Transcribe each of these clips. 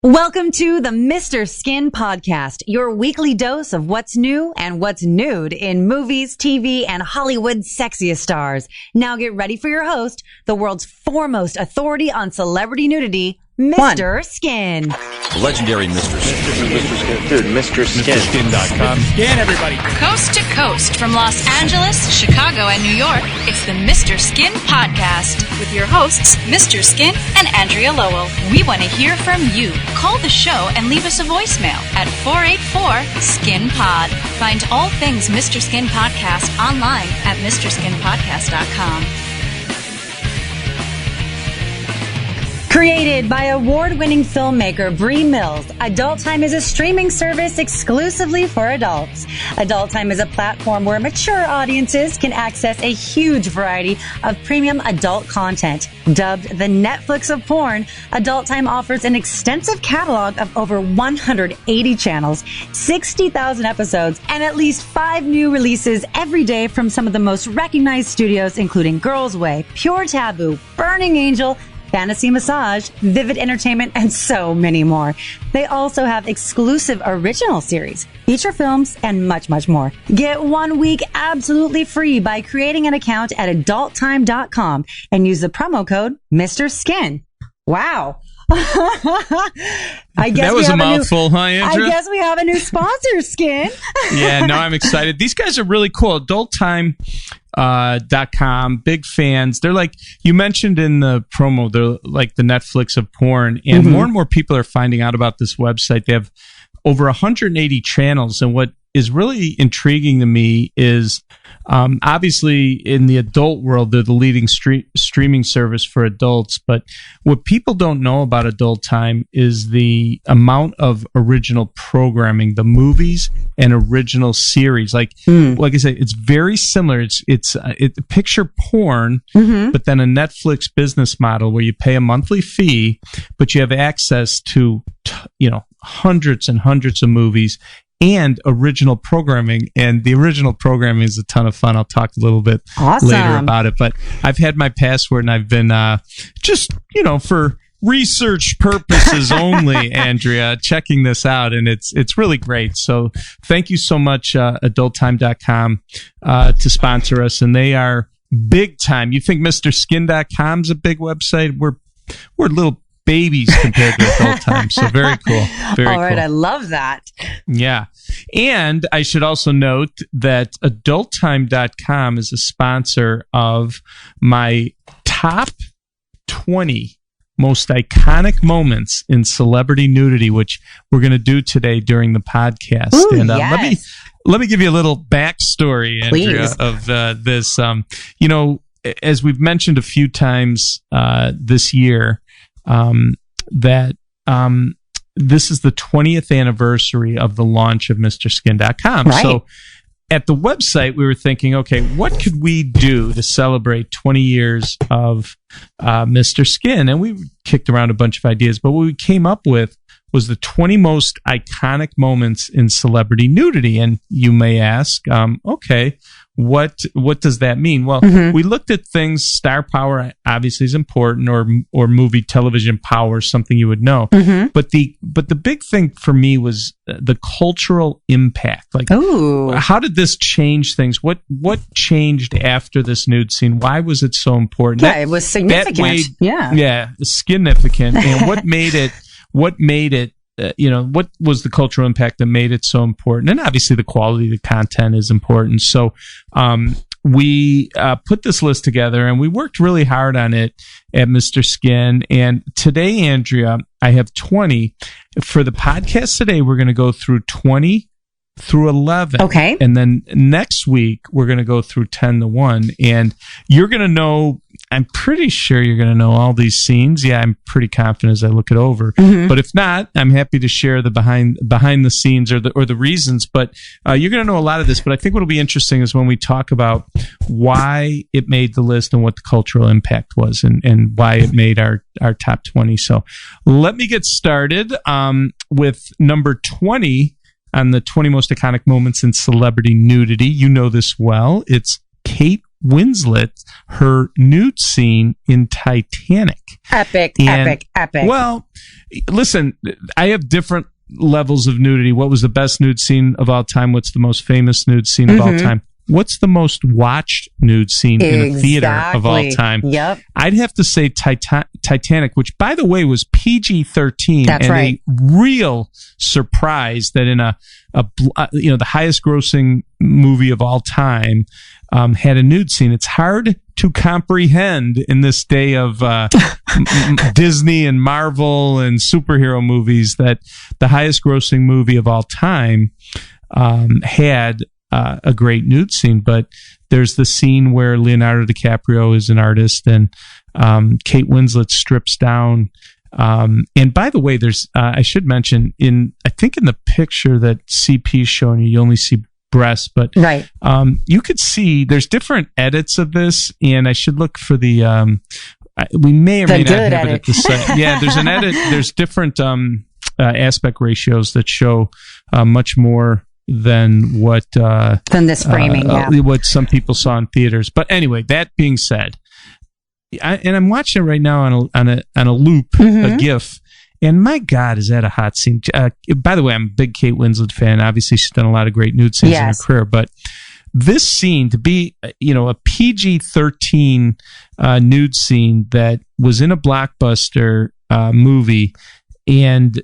Welcome to the Mr. Skin Podcast, your weekly dose of what's new and what's nude in movies, TV, and Hollywood's sexiest stars. Now get ready for your host, the world's foremost authority on celebrity nudity, Mr. Skin. Legendary Mr. Skin. Dude, Mr. Skin. MrSkin.com. Skin, everybody. Coast to coast, from Los Angeles, Chicago, and New York, it's the Mr. Skin Podcast with your hosts, Mr. Skin and Andrea Lowell. We want to hear from you. Call the show and leave us a voicemail at 484-SKIN-POD. Find all things Mr. Skin Podcast online at MrSkinPodcast.com. Created by award-winning filmmaker Bree Mills, Adult Time is a streaming service exclusively for adults. Adult Time is a platform where mature audiences can access a huge variety of premium adult content. Dubbed the Netflix of porn, Adult Time offers an extensive catalog of over 180 channels, 60,000 episodes, and at least 5 new releases every day from some of the most recognized studios, including Girls Way, Pure Taboo, Burning Angel, Fantasy Massage, Vivid Entertainment, and so many more. They also have exclusive original series, feature films, and much, much more. Get 1 week absolutely free by creating an account at adulttime.com and use the promo code Mr. Skin. Wow. I guess that was a mouthful, huh, Andrea? I guess we have a new sponsor, Skin. Yeah, no, I'm excited. These guys are really cool. AdultTime.com, big fans. They're like, you mentioned in the promo, they're like the Netflix of porn. And more and more people are finding out about this website. They have over 180 channels. And what is really intriguing to me is obviously in the adult world, they're the leading streaming service for adults. But what people don't know about Adult Time is the amount of original programming, the movies and original series. Like I said, it's very similar. It's picture porn, but then a Netflix business model where you pay a monthly fee, but you have access to hundreds and hundreds of movies and original programming. And the original programming is a ton of fun. I'll talk a little bit later about it. But I've had my password and I've been just, for research purposes only, Andrea, checking this out. And it's really great. So thank you so much, AdultTime.com, to sponsor us. And they are big time. You think MrSkin.com is a big website? We're little babies compared to Adult Time. So very cool. Very All right. cool. I love that. Yeah. And I should also note that AdultTime.com is a sponsor of my top 20 most iconic moments in celebrity nudity, which we're going to do today during the podcast. Ooh, and yes. let me give you a little backstory, Andrea, Please. of this. As we've mentioned a few times this year, that this is the 20th anniversary of the launch of MrSkin.com. Right. So at the website, we were thinking, okay, what could we do to celebrate 20 years of Mr. Skin? And we kicked around a bunch of ideas, but what we came up with was the 20 most iconic moments in celebrity nudity. And you may ask, okay, what does that mean? Well, we looked at things. Star power obviously is important, or movie television power, something you would know. But the big thing for me was the cultural impact. Like, how did this change things? What changed after this nude scene? Why was it so important? Yeah, it was significant. Significant. And what made it? What was the cultural impact that made it so important? And obviously the quality of the content is important. So we put this list together and we worked really hard on it at Mr. Skin. And today, Andrea, I have 20. For the podcast today, we're going to go through 20 through 11. Okay. And then next week, we're going to go through 10 to 1. And you're going to know, I'm pretty sure you're going to know all these scenes. Yeah, I'm pretty confident as I look it over. But if not, I'm happy to share the behind the scenes or the reasons. But you're going to know a lot of this. But I think what will be interesting is when we talk about why it made the list and what the cultural impact was and why it made our top 20. So let me get started with number 20 on the 20 most iconic moments in celebrity nudity. You know this well. It's Kate Winslet her nude scene in Titanic. Epic. Well, listen, I have different levels of nudity. What was the best nude scene of all time? What's the most famous nude scene of all time? What's the most watched nude scene in a theater of all time? Yep. I'd have to say Titanic, which, by the way, was PG-13. That's and right. a real surprise that in the highest grossing movie of all time had a nude scene. It's hard to comprehend in this day of Disney and Marvel and superhero movies that the highest grossing movie of all time had a great nude scene. But there's the scene where Leonardo DiCaprio is an artist and Kate Winslet strips down. And by the way, there's I should mention I think in the picture that CP is showing you only see breasts, but right. You could see there's different edits of this, and I should look for the we may or may not have it at the site. Yeah, there's an edit. There's different aspect ratios that show much more than what than this framing, what some people saw in theaters. But anyway, that being said, and I'm watching it right now on a loop, a GIF. And my God, is that a hot scene? By the way, I'm a big Kate Winslet fan. Obviously, she's done a lot of great nude scenes in her career. But this scene, to be, a PG-13 nude scene that was in a blockbuster movie, and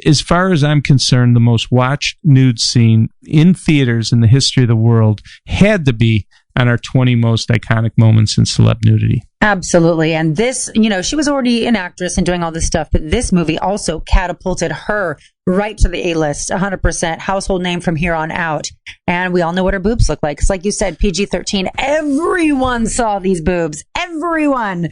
as far as I'm concerned, the most watched nude scene in theaters in the history of the world had to be on our 20 most iconic moments in celeb nudity. Absolutely. And this, she was already an actress and doing all this stuff, but this movie also catapulted her right to the A-list, 100% household name from here on out. And we all know what her boobs look like. It's like you said, PG-13. Everyone saw these boobs. Everyone.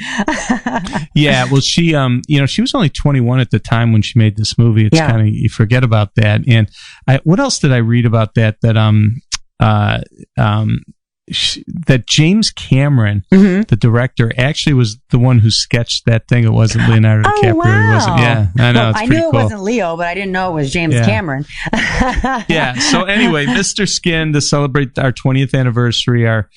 Yeah. Well, she was only 21 at the time when she made this movie. It's kind of, you forget about that. And what else did I read about that James Cameron, the director, actually was the one who sketched that thing. It wasn't Leonardo DiCaprio. Wow. He wasn't. Yeah, I know. Well, I knew it wasn't Leo, but I didn't know it was James Cameron. Yeah. So anyway, Mr. Skin, to celebrate our 20th anniversary, our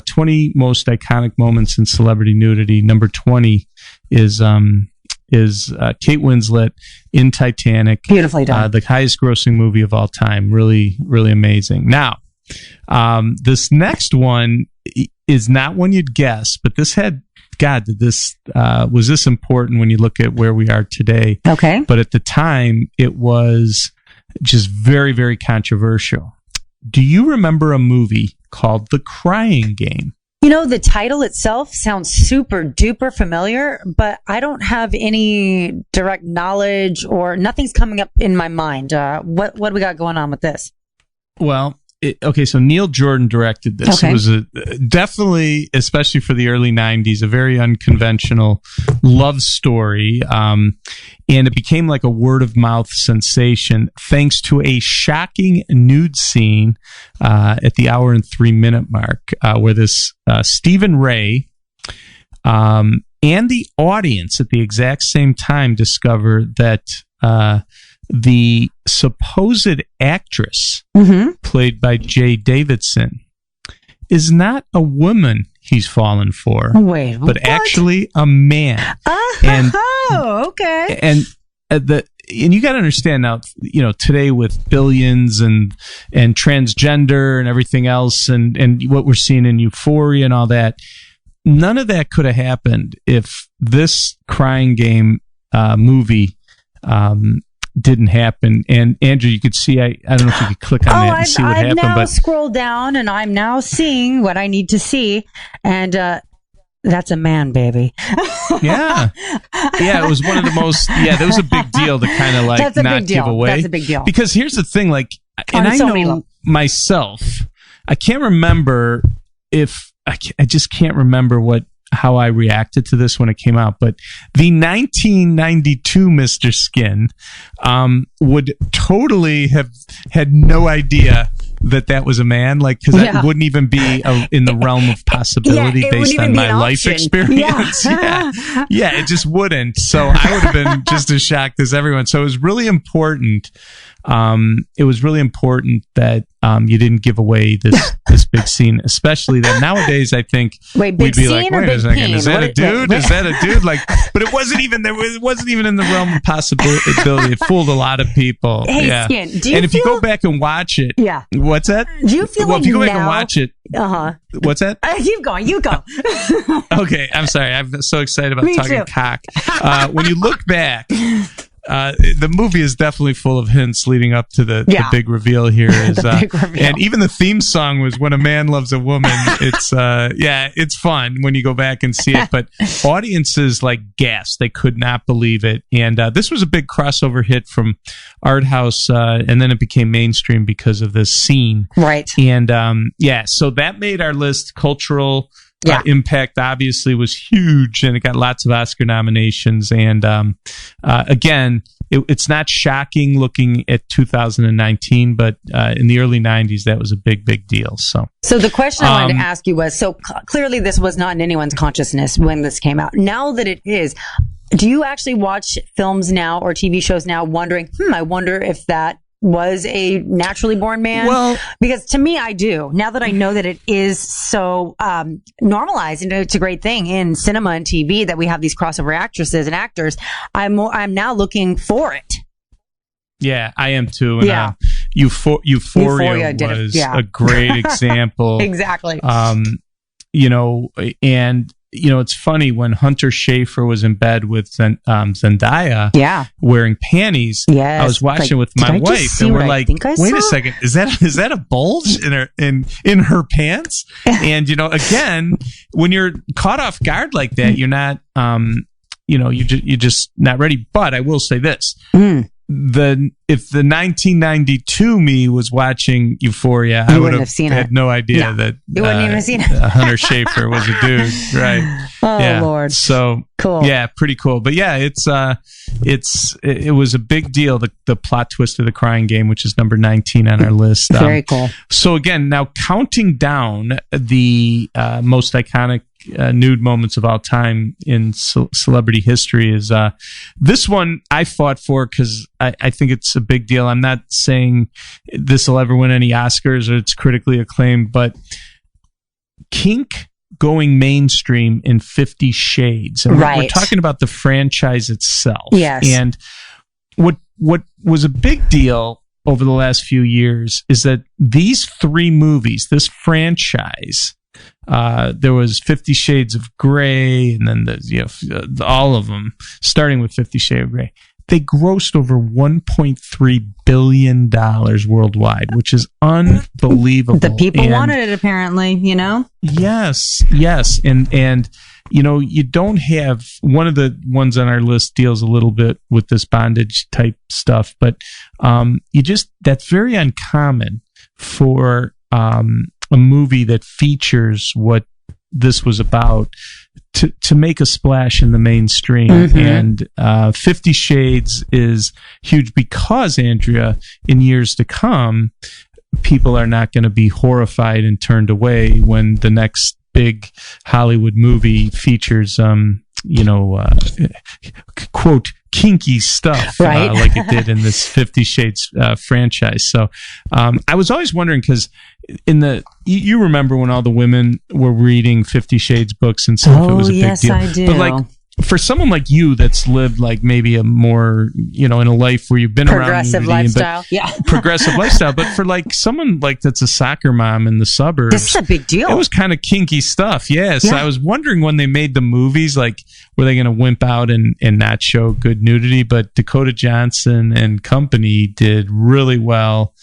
20 most iconic moments in celebrity nudity. Number 20 is Kate Winslet in Titanic. Beautifully done. The highest grossing movie of all time. Really, really amazing. Now, this next one is not one you'd guess, but this had, God, was this important when you look at where we are today? Okay. But at the time, it was just very, very controversial. Do you remember a movie called The Crying Game? The title itself sounds super duper familiar, but I don't have any direct knowledge or nothing's coming up in my mind. What do we got going on with this? Well, so Neil Jordan directed this. Okay. It was definitely, especially for the early 90s, a very unconventional love story. And it became like a word of mouth sensation thanks to a shocking nude scene at the hour and 3 minute mark where this Stephen Ray and the audience at the exact same time discovered that the supposed actress played by Jay Davidson is not a woman he's fallen for, but actually a man. Okay. And you got to understand now, today with billions and transgender and everything else, and what we're seeing in Euphoria and all that, none of that could have happened if this Crying Game movie didn't happen. And Andrew, you could see, I don't know if you could click on that and see what happened. I've now scrolled down and I'm now seeing what I need to see. And that's a man, baby. Yeah. It was one of the most, that was a big deal to kind of like not give away. That's a big deal. Because here's the thing, like, and I know myself, I can't remember I just can't remember how I reacted to this when it came out, but the 1992 Mr. Skin would totally have had no idea that was a man, like, because that wouldn't even be in the realm of possibility based on my life experience. It just wouldn't. So I would have been just as shocked as everyone. So it was really important it was really important that you didn't give away this big scene, especially that nowadays I think we'd be like, wait a second, peen? is that a dude? Is that a dude? Like, but it wasn't even in the realm of possibility. It fooled a lot of people. Hey, yeah. Skin, and if you go back and watch it, yeah, what's that? Do you feel if you go back and watch it, what's that? Keep going. You go. Okay, I'm sorry. I'm so excited about Me talking too. cock. When you look back, the movie is definitely full of hints leading up to the big reveal here. Big reveal. And even the theme song was "When a Man Loves a Woman." It's it's fun when you go back and see it. But audiences like gasped; they could not believe it. And this was a big crossover hit from art house, and then it became mainstream because of this scene. Right. And so that made our list. Cultural impact obviously was huge, and it got lots of Oscar nominations. And again, it's not shocking looking at 2019, but in the early 90s, that was a big deal. So the question I wanted to ask you was, clearly this was not in anyone's consciousness when this came out. Now that it is, do you actually watch films now or TV shows now wondering, I wonder if that was a naturally born man? Well, because to me, I do. Now that I know that it is so normalized, and it's a great thing in cinema and TV that we have these crossover actresses and actors, I'm now looking for it. Yeah, I am too. And, yeah. Euphoria was a great example. Exactly. It's funny when Hunter Schafer was in bed with Zendaya, wearing panties. Yes, I was watching with my wife, and we're like, "Wait a second, is that a bulge in her pants?" And again, when you're caught off guard like that, you're not, you're just not ready. But I will say this. If the 1992 me was watching Euphoria, I would have had no idea that you wouldn't even have seen it. Hunter Schafer was a dude, right? Oh Lord! So cool. Yeah, pretty cool. But yeah, it was a big deal. The plot twist of The Crying Game, which is number 19 on our list. Very cool. So again, now counting down the most iconic nude moments of all time in celebrity history is this one I fought for because I think it's a big deal. I'm not saying this will ever win any Oscars or it's critically acclaimed, but kink going mainstream in 50 Shades. And we're talking about the franchise itself. Yes. And what was a big deal over the last few years is that these three movies, this franchise, there was 50 Shades of Grey, and then all of them, starting with 50 Shades of Grey. They grossed over $1.3 billion worldwide, which is unbelievable. The people wanted it, apparently, Yes. And you don't have, one of the ones on our list deals a little bit with this bondage type stuff, but that's very uncommon for a movie that features what this was about to make a splash in the mainstream. Mm-hmm. And 50 Shades is huge because, Andrea, in years to come, people are not going to be horrified and turned away when the next big Hollywood movie features, quote, kinky stuff, right? Like it did in this 50 Shades franchise. So I was always wondering, because you remember when all the women were reading 50 Shades books and stuff, it was a big deal. I do. But like, for someone like you that's lived like maybe a more, in a life where you've been progressive around lifestyle, progressive lifestyle, but for like someone like that's a soccer mom in the suburbs, this is a big deal. It was kind of kinky stuff. Yeah. So I was wondering when they made the movies, like, were they going to wimp out and not show good nudity? But Dakota Johnson and company did really well.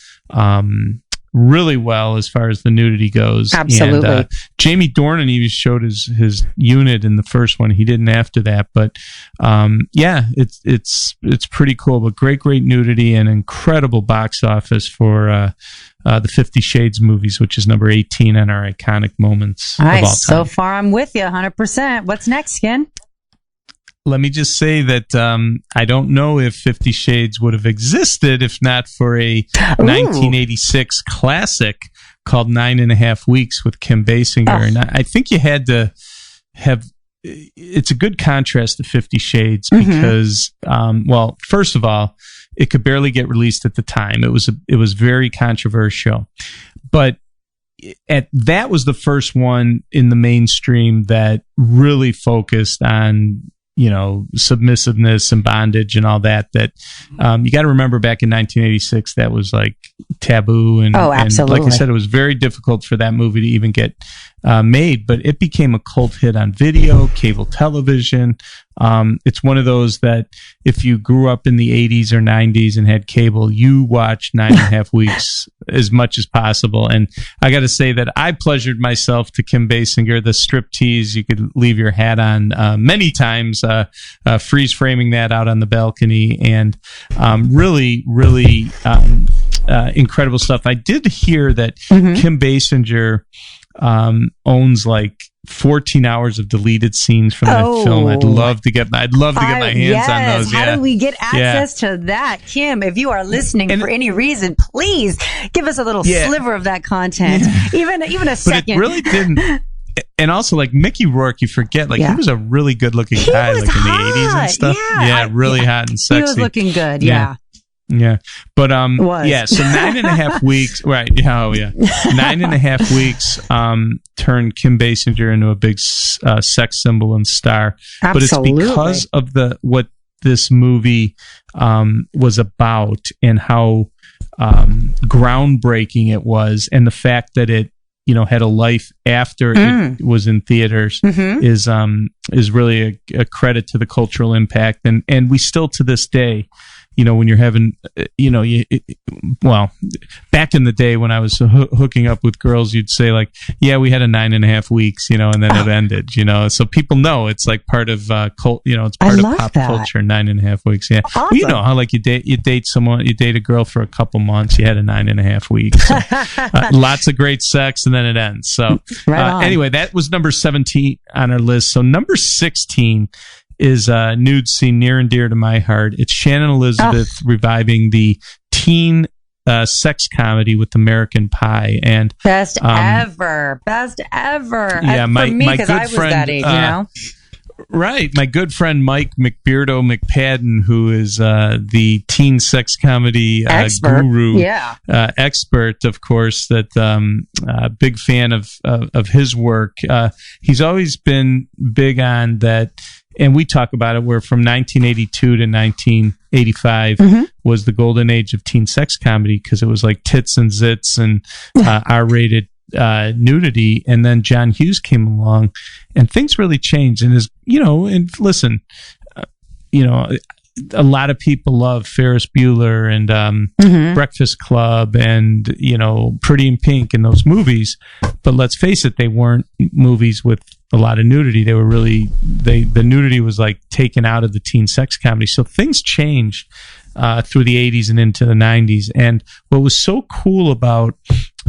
As far as the nudity goes. Absolutely. And Jamie Dornan even showed his unit in the first one. He didn't after that, but it's pretty cool. But great nudity and incredible box office for the 50 Shades movies, which is number 18 on our iconic moments. All right, of all time. so far I'm with you 100%. What's next, Skin? Let me just say that I don't know if 50 Shades would have existed if not for a 1986 classic called 9.5 Weeks with Kim Basinger. And I think you had to have... It's a good contrast to 50 Shades because, first of all, it could barely get released at the time. It was very controversial, but that was the first one in the mainstream that really focused on, submissiveness and bondage and all that. You got to remember back in 1986, that was like taboo. And, absolutely. And like I said, it was very difficult for that movie to even get made, but it became a cult hit on video, cable television. It's one of those that if you grew up in the 80s or 90s and had cable, you watched 9.5 Weeks as much as possible. And I got to say that I pleasured myself to Kim Basinger, the striptease you could leave your hat on many times, freeze framing that out on the balcony, and really, really incredible stuff. I did hear that Kim Basinger owns like 14 hours of deleted scenes from that film. I'd love to get my hands on those. How do we get access to that? Kim, if you are listening for any reason, please give us a little sliver of that content. Even a second. But it really didn't. And also, like Mickey Rourke, you forget, like he was a really good looking guy, like in the 80s and stuff. Yeah, really hot and sexy. He was looking good. Yeah. Yeah. But, so 9.5 weeks, right. Oh, yeah. 9.5 weeks, turned Kim Basinger into a big, sex symbol and star. Absolutely. But it's because of what this movie, was about and how, groundbreaking it was, and the fact that it, had a life after it was in theaters is really a credit to the cultural impact. And we still, to this day, when you're having, back in the day when I was hooking up with girls, you'd say like, yeah, we had a 9.5 weeks, and then it ended, so people know it's like part of, it's part of pop culture, 9.5 weeks. Yeah. Awesome. Well, how like you date a girl for a couple months, you had a 9.5 weeks. So, lots of great sex and then it ends. So anyway, that was number 17 on our list. So number 16 is a nude scene near and dear to my heart. It's Shannon Elizabeth reviving the teen sex comedy with American Pie, and best ever. Yeah, my good because I was friend, that age, Right, my good friend Mike McBeardo McPadden, who is the teen sex comedy guru, expert, of course. That big fan of his work. He's always been big on that. And we talk about it where from 1982 to 1985 was the golden age of teen sex comedy, because it was like tits and zits and R-rated nudity. And then John Hughes came along and things really changed. And and listen, a lot of people love Ferris Bueller and Breakfast Club and, Pretty in Pink and those movies. But let's face it, they weren't movies with a lot of nudity. They were really, the nudity was like taken out of the teen sex comedy. So things changed through the 80s and into the 90s. And what was so cool about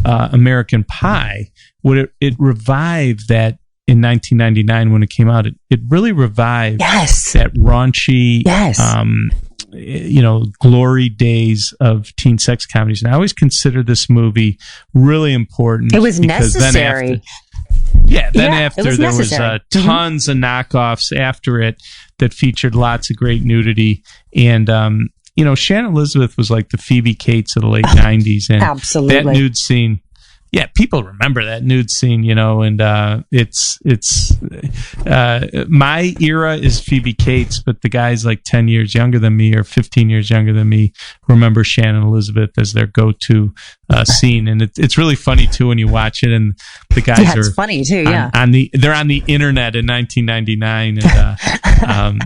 American Pie, it revived that in 1999 when it came out. It really revived that raunchy, glory days of teen sex comedies. And I always consider this movie really important. It was necessary. After there was tons of knockoffs after it that featured lots of great nudity. And, Shannon Elizabeth was like the Phoebe Cates of the late 90s. And absolutely. That nude scene, people remember that nude scene, and it's my era is Phoebe Cates, but the guys like 10 years younger than me or 15 years younger than me remember Shannon Elizabeth as their go-to scene. And it's really funny too when you watch it, and the guys are funny too. They're on the internet in 1999, and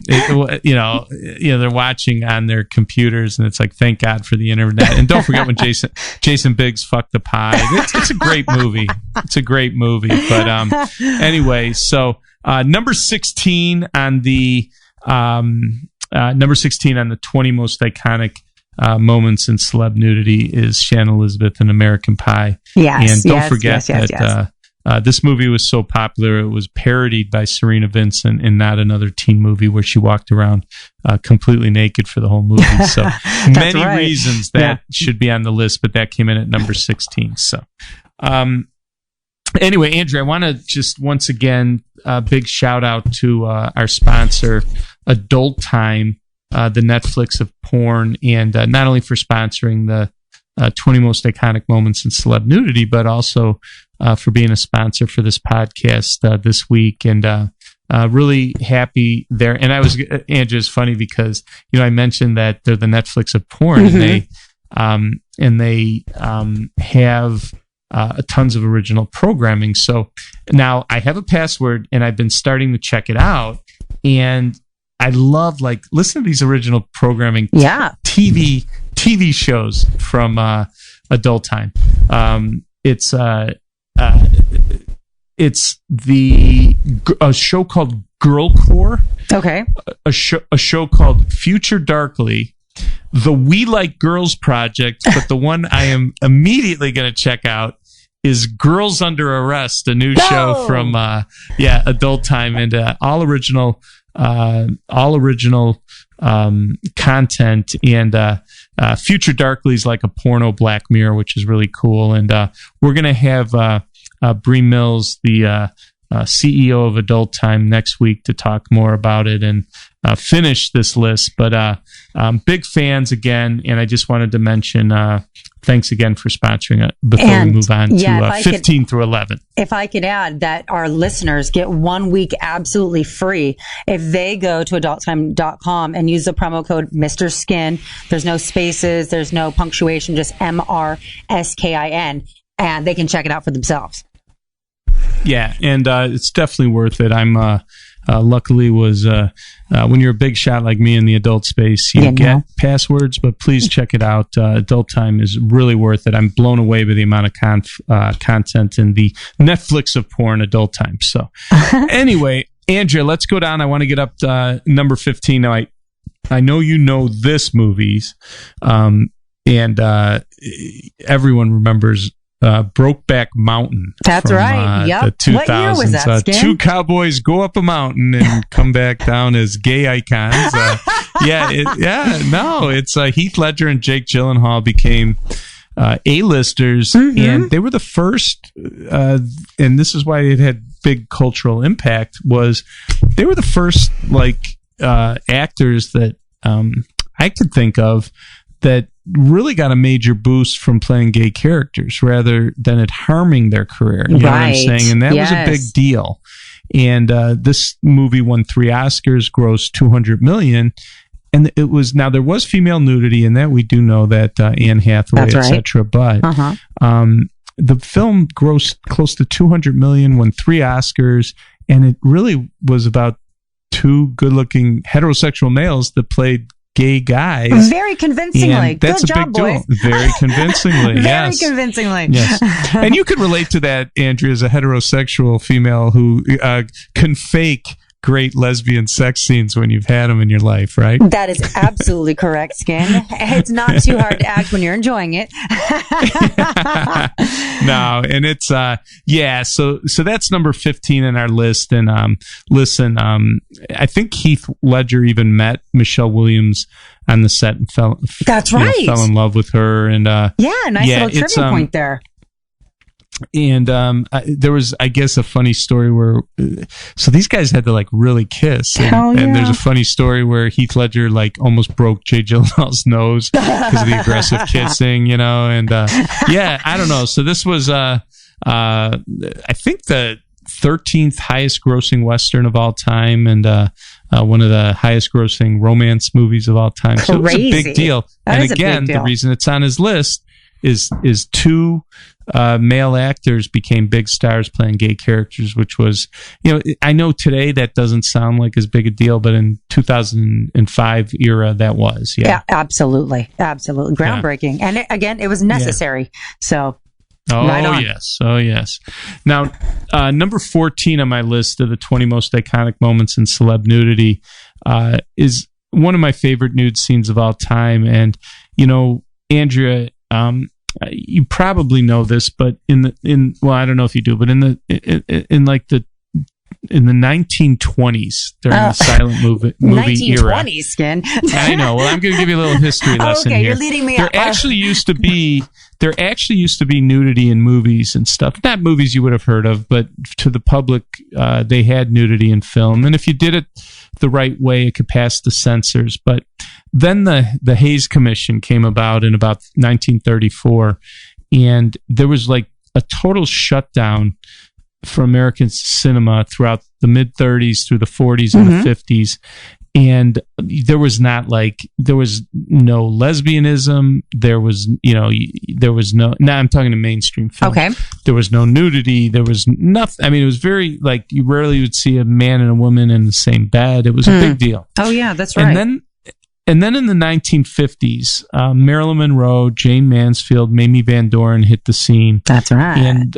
they're watching on their computers, and it's like, thank God for the internet. And don't forget when Jason Biggs fucked the pie. It's a great movie. It's a great movie. But anyway, so number 16 on the 20 most iconic moments in celeb nudity is Shannon Elizabeth in American Pie. And don't forget that this movie was so popular, it was parodied by Serena Vincent in Not Another Teen Movie, where she walked around completely naked for the whole movie. So many reasons that should be on the list, but that came in at number 16. So anyway, Andrew, I want to just once again, big shout out to our sponsor, Adult Time. the Netflix of porn, and not only for sponsoring the 20 most iconic moments in celeb nudity, but also for being a sponsor for this podcast this week. And really happy there. And Andrew, it's funny because, I mentioned that they're the Netflix of porn, and they have tons of original programming. So now I have a password, and I've been starting to check it out, and I love, listen to these original programming. TV shows from Adult Time. It's a show called Girl Core. Okay. A show called Future Darkly, the We Like Girls Project, but the one I am immediately going to check out is Girls Under Arrest, a new show from Adult Time, and all original content. And Future Darkly is like a porno Black Mirror, which is really cool. And we're going to have Bree Mills, the CEO of Adult Time, next week to talk more about it and finish this list. But big fans again, and I just wanted to mention thanks again for sponsoring it before we move on to 15 through 11. If I could add that our listeners get 1 week absolutely free if they go to adulttime.com and use the promo code Mr. Skin. There's no spaces, there's no punctuation, just MRSKIN, and they can check it out for themselves. Yeah, and it's definitely worth it. I'm luckily was when you're a big shot like me in the adult space, you get passwords, but please check it out. Adult Time is really worth it. I'm blown away by the amount of content in the Netflix of porn, Adult Time. So anyway, Andrea, let's go down. I want to get up to number 15. Now, I know you know this movies, and everyone remembers Brokeback Mountain. That's from, right. Yep. The 2000s. What year was that, Skin? Two cowboys go up a mountain and come back down as gay icons. It's Heath Ledger and Jake Gyllenhaal became A-listers, and they were the first, and this is why it had big cultural impact, was they were the first actors that I could think of that really got a major boost from playing gay characters rather than it harming their career. You know what I'm saying? And that was a big deal. And this movie won 3 Oscars, grossed $200 million. And it was, now there was female nudity in that. We do know that, Anne Hathaway, etc. But the film grossed close to $200 million, won 3 Oscars, and it really was about 2 good-looking heterosexual males that played gay guys. Very convincingly. And that's Good a job, big boys. deal. Very convincingly. Very convincingly. Yes. And you can relate to that, Andrea, as a heterosexual female who can fake great lesbian sex scenes when you've had them in your life, right? That is absolutely correct, Skin. It's not too hard to act when you're enjoying it. No, and it's so that's number 15 in our list. And listen, I think Heath Ledger even met Michelle Williams on the set and fell in love with her. And nice little trivia point there. And there was, I guess, a funny story where, so these guys had to really kiss. And there's a funny story where Heath Ledger almost broke Jay Gyllenhaal's nose because of the aggressive kissing, And I don't know. So this was, I think the 13th highest grossing Western of all time, and one of the highest grossing romance movies of all time. So it was a big deal. And again, the reason it's on his list is 2 male actors became big stars playing gay characters, which was, I know today that doesn't sound like as big a deal, but in 2005 era, that was. Yeah, absolutely. Groundbreaking. Yeah. And it was necessary. Yeah. So. Right on. Yes. Now, number 14 on my list of the 20 most iconic moments in celeb nudity is one of my favorite nude scenes of all time. And, Andrea, you probably know this, but I don't know if you do, but in the 1920s during the silent movie 1920s, era. Skin. I know. Well, I'm going to give you a little history lesson here. You're leading me There actually used to be there actually used to be nudity in movies and stuff. Not movies you would have heard of, but to the public, they had nudity in film. And if you did it the right way, it could pass the censors. But then the Hays Commission came about in about 1934, and there was like a total shutdown for American cinema throughout the mid-30s through the 40s and the 50s. And there was no lesbianism. There was no, now I'm talking to mainstream film. Okay. There was no nudity. There was nothing. I mean, it was very, like, you rarely would see a man and a woman in the same bed. It was a big deal. Oh, yeah, that's right. And then in the 1950s, Marilyn Monroe, Jane Mansfield, Mamie Van Doren hit the scene. That's right. And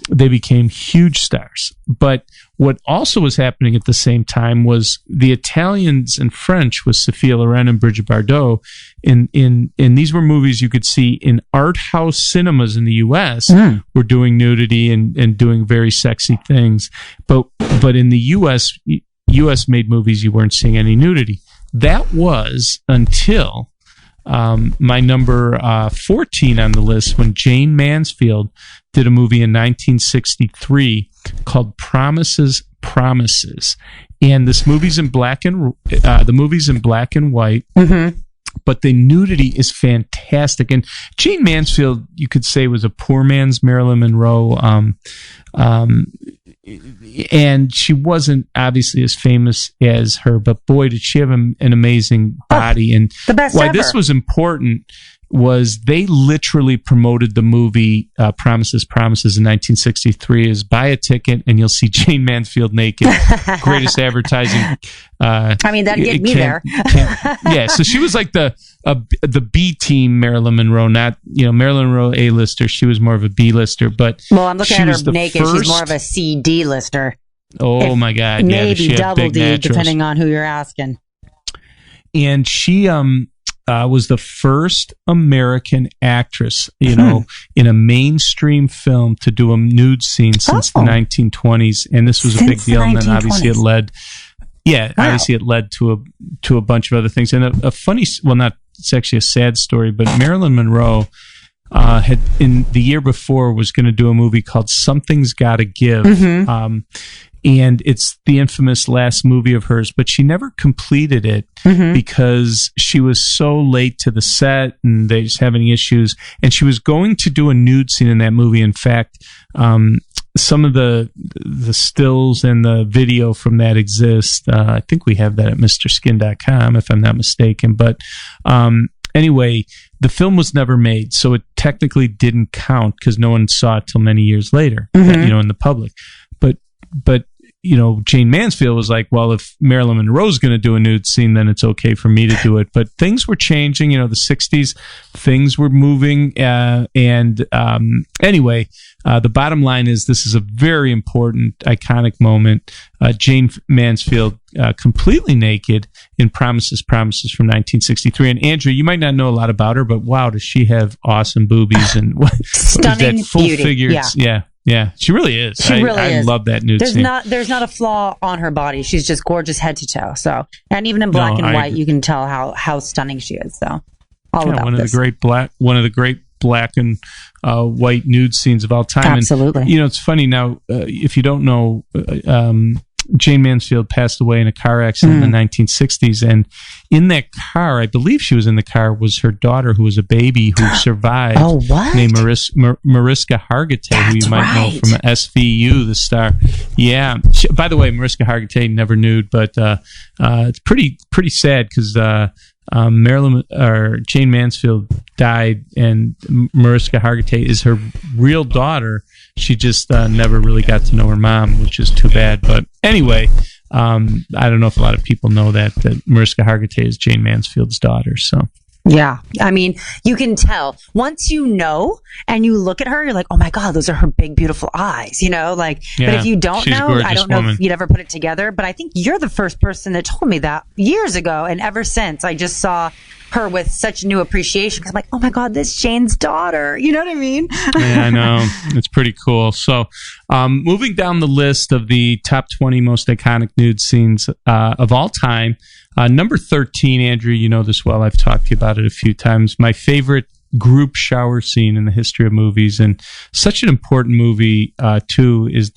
they became huge stars. But what also was happening at the same time was the Italians and French with Sophia Loren and Brigitte Bardot. In these were movies you could see in art house cinemas in the U.S. were doing nudity and doing very sexy things. But in the U.S. made movies, you weren't seeing any nudity. That was until my number 14 on the list, when Jane Mansfield did a movie in 1963 called Promises, and this movie's in black and white. But the nudity is fantastic. And Jane Mansfield, you could say, was a poor man's Marilyn Monroe. And she wasn't obviously as famous as her, but boy, did she have an amazing body. And the best why ever. This was important was they literally promoted the movie Promises in 1963 as buy a ticket and you'll see Jane Mansfield naked. Greatest advertising. I mean, that'd get me there. Yeah, so she was like the B team Marilyn Monroe, not, Marilyn Monroe A-lister. She was more of a B-lister. But well, I'm looking at her naked. She's more of a C-D lister. Oh, my God. Maybe yeah, double D, depending on who you're asking. And she was the first American actress, in a mainstream film to do a nude scene since the 1920s, and this was a big deal. And then obviously it led, obviously it led to a bunch of other things. And a funny, it's actually a sad story, but Marilyn Monroe had in the year before was going to do a movie called Something's Gotta Give. And it's the infamous last movie of hers, but she never completed it because she was so late to the set and they just having issues. And she was going to do a nude scene in that movie. In fact, some of the stills and the video from that exist. I think we have that at MrSkin.com, if I'm not mistaken. But anyway, the film was never made, so it technically didn't count because no one saw it till many years later, in the public. But Jane Mansfield was like, well, if Marilyn Monroe's going to do a nude scene, then it's okay for me to do it. But things were changing, the 60s, things were moving. Anyway, the bottom line is this is a very important, iconic moment. Jane Mansfield completely naked in Promises from 1963. And Andrew, you might not know a lot about her, but wow, does she have awesome boobies and stunning that full beauty. figure. Yeah, she really is. I love that nude scene. There's not a flaw on her body. She's just gorgeous head to toe. So, and even in black and white, you can tell how stunning she is. So, about one this. Of the great black and white nude scenes of all time. Absolutely. And, it's funny now. If you don't know, Jane Mansfield passed away in a car accident in the 1960s, and in that car, I believe she was in the car, was her daughter, who was a baby who survived. Oh, what? Named Mariska Hargitay, who you might know from SVU, the star. Yeah. By the way, Mariska Hargitay, never nude, but it's pretty sad because Jane Mansfield died, and Mariska Hargitay is her real daughter. She just never really got to know her mom, which is too bad. But anyway, I don't know if a lot of people know that Mariska Hargitay is Jane Mansfield's daughter. So yeah, I mean, you can tell once you know and you look at her, you're like, oh my God, those are her big, beautiful eyes, But if you don't know, I don't know if you'd ever put it together. But I think you're the first person that told me that years ago, and ever since, I just saw her with such new appreciation because I'm like, oh my God, this Jane's daughter. You know what I mean? Yeah, I know. It's pretty cool. So moving down the list of the top 20 most iconic nude scenes of all time, number 13, Andrew, you know this well. I've talked to you about it a few times. My favorite group shower scene in the history of movies, and such an important movie too is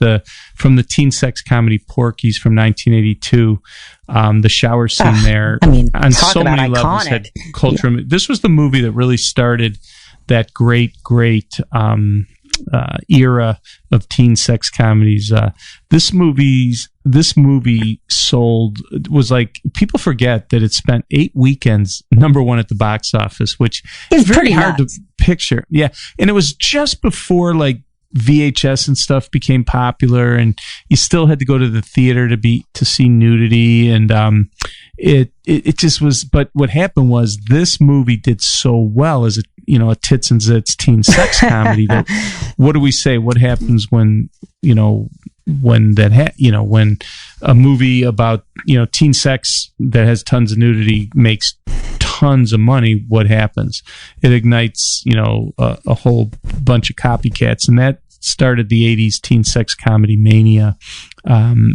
from the teen sex comedy Porky's from 1982. The shower scene there, on so many levels, had culture. Yeah. This was the movie that really started that great era of teen sex comedies. This movie was like, people forget that it spent 8 weekends #1 at the box office, which is very hard to picture. Yeah, and it was just before like VHS and stuff became popular, and you still had to go to the theater to see nudity, and it just was. But what happened was, this movie did so well as a tits and zits teen sex comedy that, what do we say? What happens when when a movie about teen sex that has tons of nudity makes tons of money? What happens? It ignites a whole bunch of copycats, and that started the 80s teen sex comedy mania.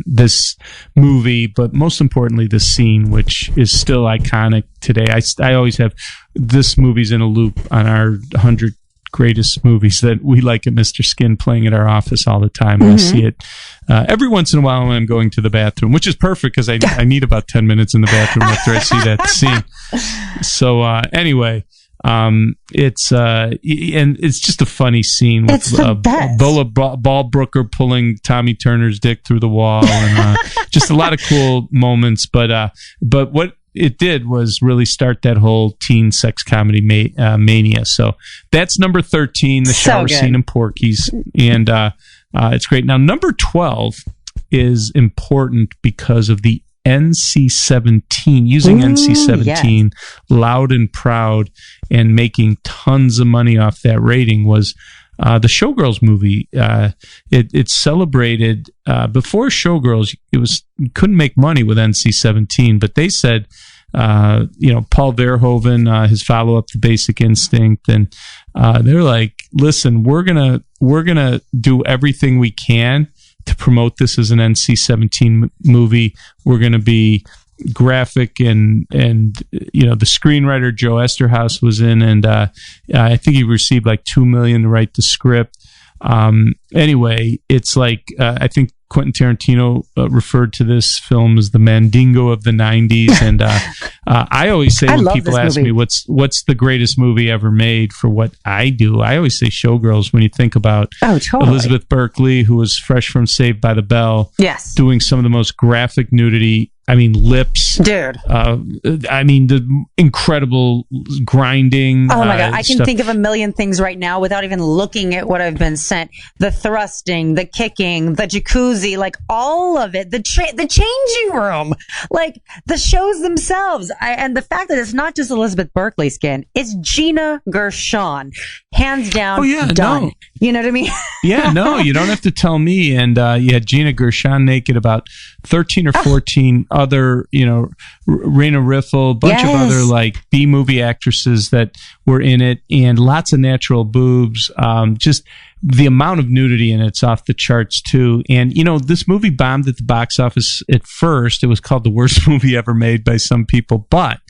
This movie, but most importantly, this scene, which is still iconic today. I always have this movie's in a loop on our 100 greatest movies that we like at Mr. Skin, playing at our office all the time. Mm-hmm. I see it every once in a while when I'm going to the bathroom, which is perfect because I need about 10 minutes in the bathroom after I see that scene. So anyway, it's just a funny scene with Bola Ballbrooker pulling Tommy Turner's dick through the wall, and just a lot of cool moments. But what it did was really start that whole teen sex comedy mania. So that's number 13, the shower scene in Porky's, and it's great. Now number 12 is important because of the NC-17, using NC-17 loud and proud and making tons of money off that rating, was the Showgirls movie. It celebrated before Showgirls. You couldn't make money with NC-17, but they said, Paul Verhoeven, his follow-up to Basic Instinct, and they're like, listen, we're gonna do everything we can to promote this as an NC-17 movie. We're going to be graphic, and the screenwriter Joe Esterhaus was in, and I think he received like $2 million to write the script. Anyway, it's like I think Quentin Tarantino referred to this film as the Mandingo of the 90s, and I always say, when people ask me what's the greatest movie ever made for what I do, I always say Showgirls. When you think about Elizabeth Berkley, who was fresh from Saved by the Bell, doing some of the most graphic nudity. I mean, lips. Dude. The incredible grinding. Oh, my God. I can think of a million things right now without even looking at what I've been sent. The thrusting, the kicking, the jacuzzi, like all of it. The changing room. Like, the shows themselves. And the fact that it's not just Elizabeth Berkley skin, it's Gina Gershon. Hands down, done. No. You know what I mean? Yeah, no, you don't have to tell me. And you had Gina Gershon naked, about 13 or 14 other, Raina Riffle, a bunch of other like B-movie actresses that were in it, and lots of natural boobs. Just the amount of nudity in it's off the charts too. And this movie bombed at the box office at first. It was called the worst movie ever made by some people, but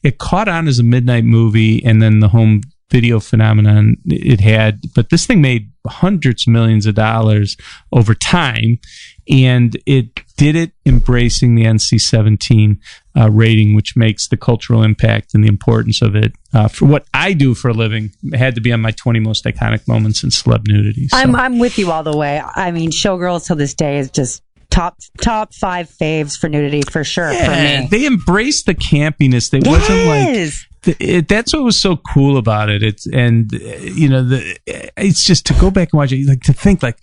it caught on as a midnight movie, and then the home video phenomenon it had. But this thing made hundreds of millions of dollars over time, and it did it embracing the NC-17 rating, which makes the cultural impact and the importance of it for what I do for a living. It had to be on my 20 most iconic moments in celeb nudity. So. I'm with you all the way. I mean, Showgirls till this day is just top 5 faves for nudity for sure. For me, they embraced the campiness. They wasn't like. That's what was so cool about it. It's just to go back and watch it, like to think like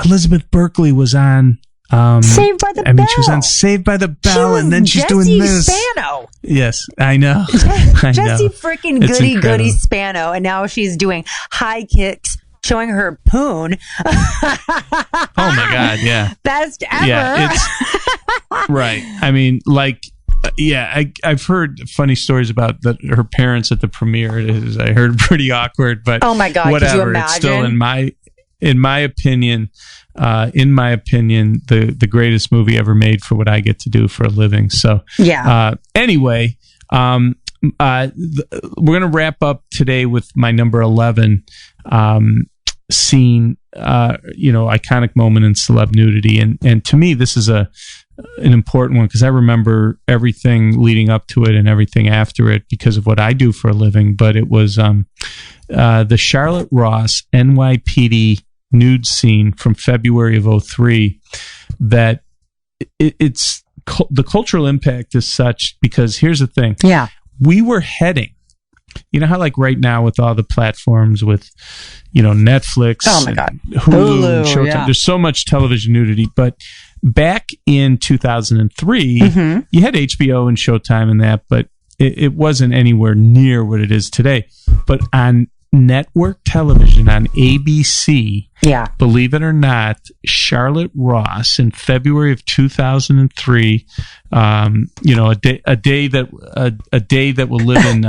Elizabeth Berkley was on Saved by the Bell. She was on Saved by the Bell, and then she's doing this. Spano. Yes, I know. Jessie freaking goody Spano, and now she's doing high kicks, showing her poon. Oh my God! Yeah, best ever. Yeah, it's right. I mean, like. I've heard funny stories about her parents at the premiere. I heard pretty awkward, but oh my God, whatever. Could you imagine? It's still in my opinion, the greatest movie ever made for what I get to do for a living. So anyway, we're going to wrap up today with my number 11 scene, iconic moment in celeb nudity. And to me, this is an important one because I remember everything leading up to it and everything after it because of what I do for a living. But it was the Charlotte Ross NYPD nude scene from February of 2003 that it's the cultural impact is such because here's the thing. Yeah. We were heading, you know how like right now with all the platforms with, Netflix, oh my God, Hulu, and Showtime, there's so much television nudity. But back in 2003, you had HBO and Showtime and that, but it wasn't anywhere near what it is today. But on network television, on ABC, believe it or not, Charlotte Ross in February of 2003, a day that will live in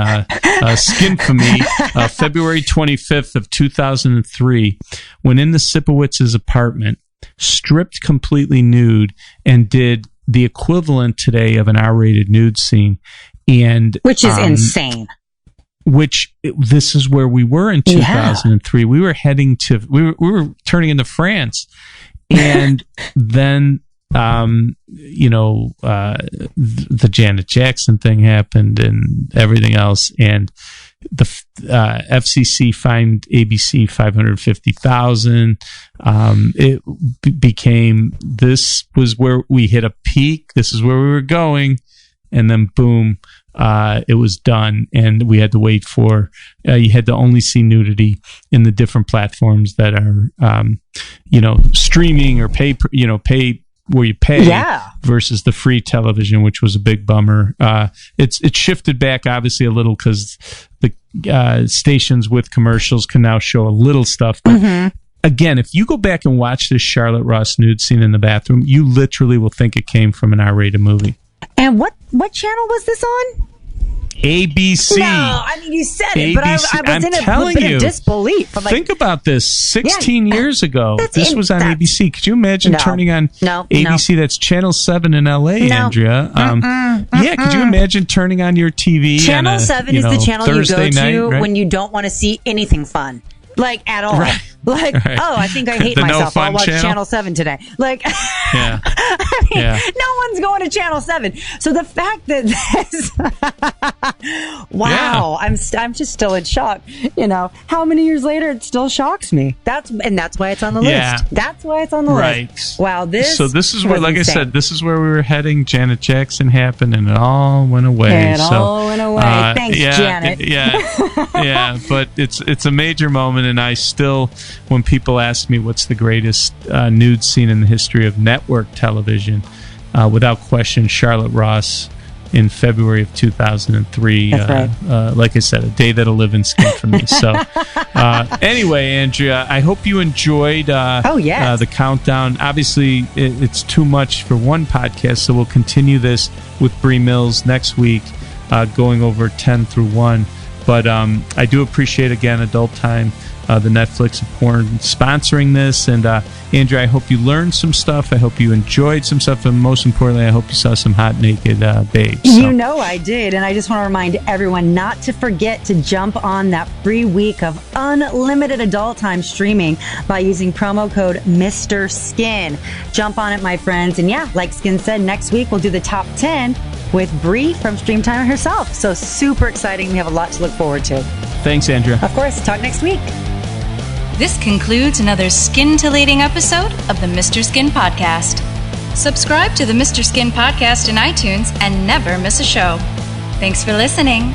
skinfamy, February 25th of 2003, when in the Sipowitz's apartment, stripped completely nude and did the equivalent today of an R-rated nude scene, and which is insane. This is where we were in 2003. We were heading to, we were turning into France. And then, the Janet Jackson thing happened and everything else. And the FCC fined ABC $550,000. It became, this was where we hit a peak. This is where we were going. And then boom, it was done, and we had to wait for. You had to only see nudity in the different platforms that are, streaming or pay where you pay versus the free television, which was a big bummer. It shifted back obviously a little because the stations with commercials can now show a little stuff. But again, if you go back and watch this Charlotte Ross nude scene in the bathroom, you literally will think it came from an R-rated movie. And what channel was this on? ABC. No, I mean, you said it, but I was I'm in a telling bit you, of disbelief. Think about this. 16 years ago, this was on ABC. Could you imagine turning on ABC? That's Channel 7 in LA, Andrea. Could you imagine turning on your TV? Channel 7 is the channel Thursday you go to night, when you don't want to see anything fun. Like, at all. Right. Like, oh, I think I hate myself. I'll watch Channel 7 today. Like, I mean, no one's going to Channel 7. So the fact that this, wow, I'm just still in shock. How many years later it still shocks me. That's why it's on the list. That's why it's on the list. Wow, this is where, like insane. I said, this is where we were heading. Janet Jackson happened, and it all went away. All went away. Thanks, Janet. Yeah, but it's a major moment, and I still, when people ask me what's the greatest nude scene in the history of network television, without question, Charlotte Ross in February of 2003. That's right. Like I said, a day that'll live in skin for me. So anyway, Andrea, I hope you enjoyed the countdown. Obviously, it's too much for one podcast, so we'll continue this with Bree Mills next week, going over 10 through 1. But I do appreciate, again, Adult Time, the Netflix of porn, sponsoring this. And Andrea, I hope you learned some stuff. I hope you enjoyed some stuff. And most importantly, I hope you saw some hot, naked babes. So. I did. And I just want to remind everyone not to forget to jump on that free week of unlimited Adult Time streaming by using promo code Mr. Skin. Jump on it, my friends. And like Skin said, next week we'll do the top 10 with Bree from Streamtime herself. So super exciting. We have a lot to look forward to. Thanks, Andrea. Of course. Talk next week. This concludes another scintillating episode of the Mr. Skin Podcast. Subscribe to the Mr. Skin Podcast in iTunes and never miss a show. Thanks for listening.